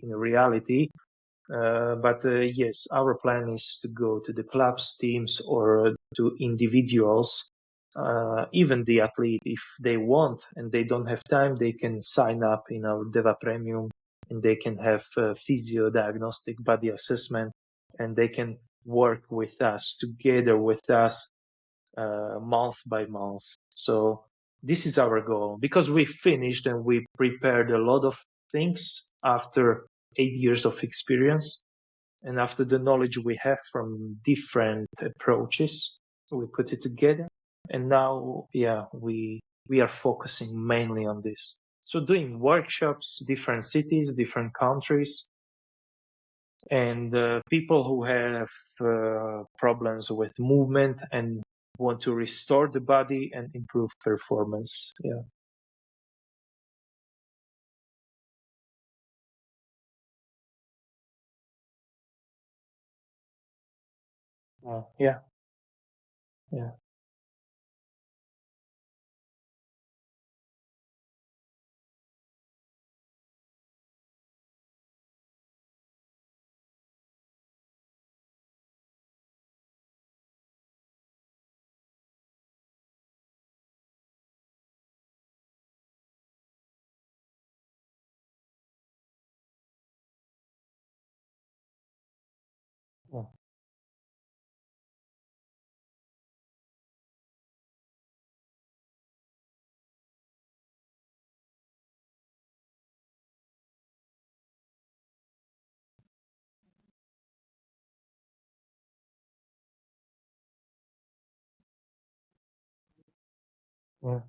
Speaker 2: in reality. But yes, our plan is to go to the clubs, teams, or to individuals. Even the athlete, if they want and they don't have time, they can sign up in our DEVA Premium, and they can have physio diagnostic body assessment, and they can work with us, together with us, month by month. So this is our goal, because we finished and we prepared a lot of things after 8 years of experience, and after the knowledge we have from different approaches, we put it together. And now, yeah, we are focusing mainly on this. So doing workshops, different cities, different countries, and people who have problems with movement and want to restore the body and improve performance. Yeah. Yeah. Yeah. Yeah. Yeah.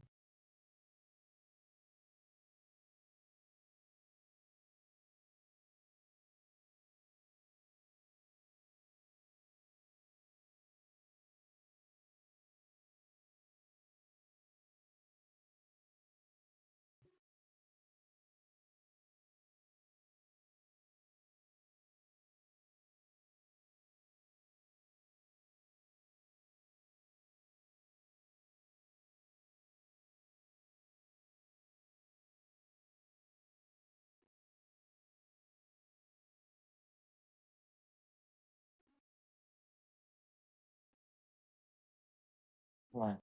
Speaker 2: Right.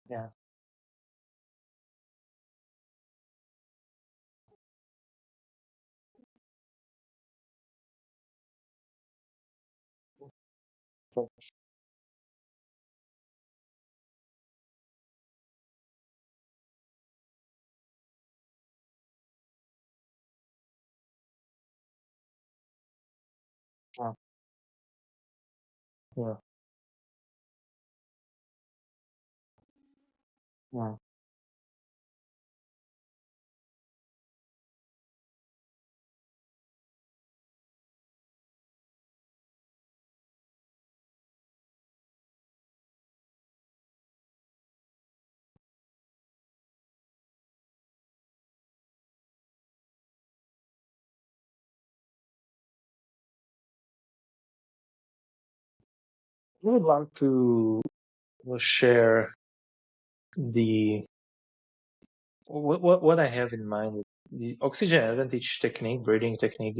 Speaker 2: Yeah. So, Yeah. Yeah. Yeah. I would like to share the what I have in mind. The oxygen advantage technique, breathing technique,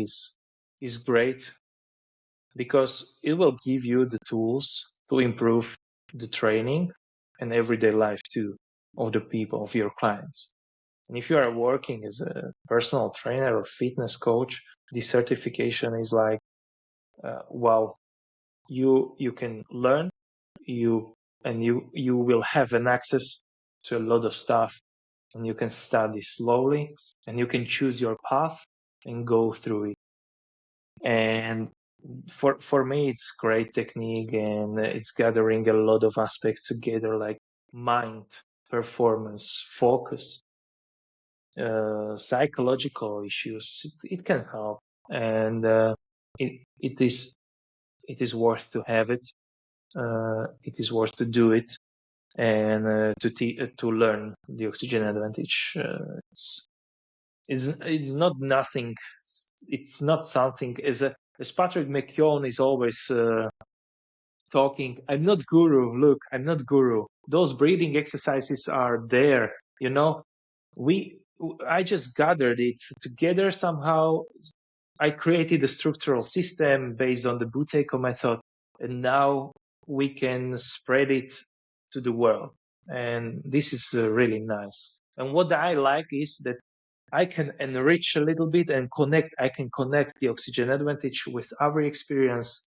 Speaker 2: is great because it will give you the tools to improve the training and everyday life too of the people, of your clients. And if you are working as a personal trainer or fitness coach, this certification is like, wow, you can learn, you you will have an access to a lot of stuff, and you can study slowly, and you can choose your path and go through it. And for me, it's great technique, and it's gathering a lot of aspects together, like mind, performance, focus, psychological issues. It can help, and it is worth to have it. It is worth to do it, and to learn the oxygen advantage. It's not nothing. It's not something. As Patrick McKeown is always talking, I'm not guru. Look, I'm not guru. Those breathing exercises are there. You know, we. I just gathered it together somehow. I created a structural system based on the 𝐒𝐞𝐚𝐫𝐜𝐡𝐞𝐬 method, and now we can spread it to the world. And this is really nice. And what I like is that I can enrich a little bit and connect. I can connect the oxygen advantage with our experience,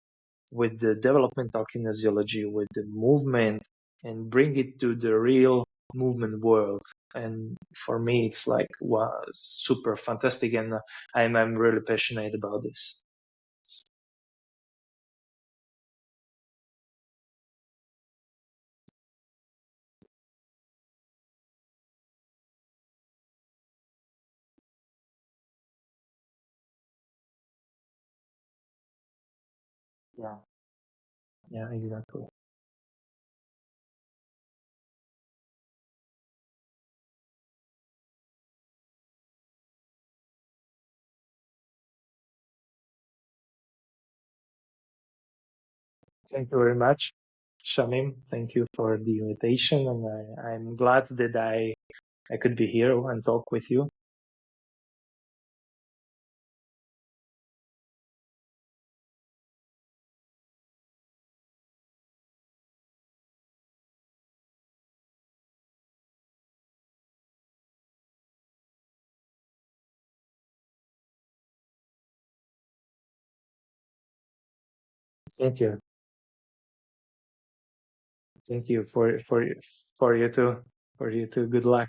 Speaker 2: with the developmental kinesiology, with the movement, and bring it to the real movement world. And for me, it's like, wow, super fantastic, and I'm really passionate about this. Yeah, yeah, exactly. Thank you very much, Shamim. Thank you for the invitation, and I'm glad that I could be here and talk with you. Thank you. Thank you for you too. For you too. Good luck.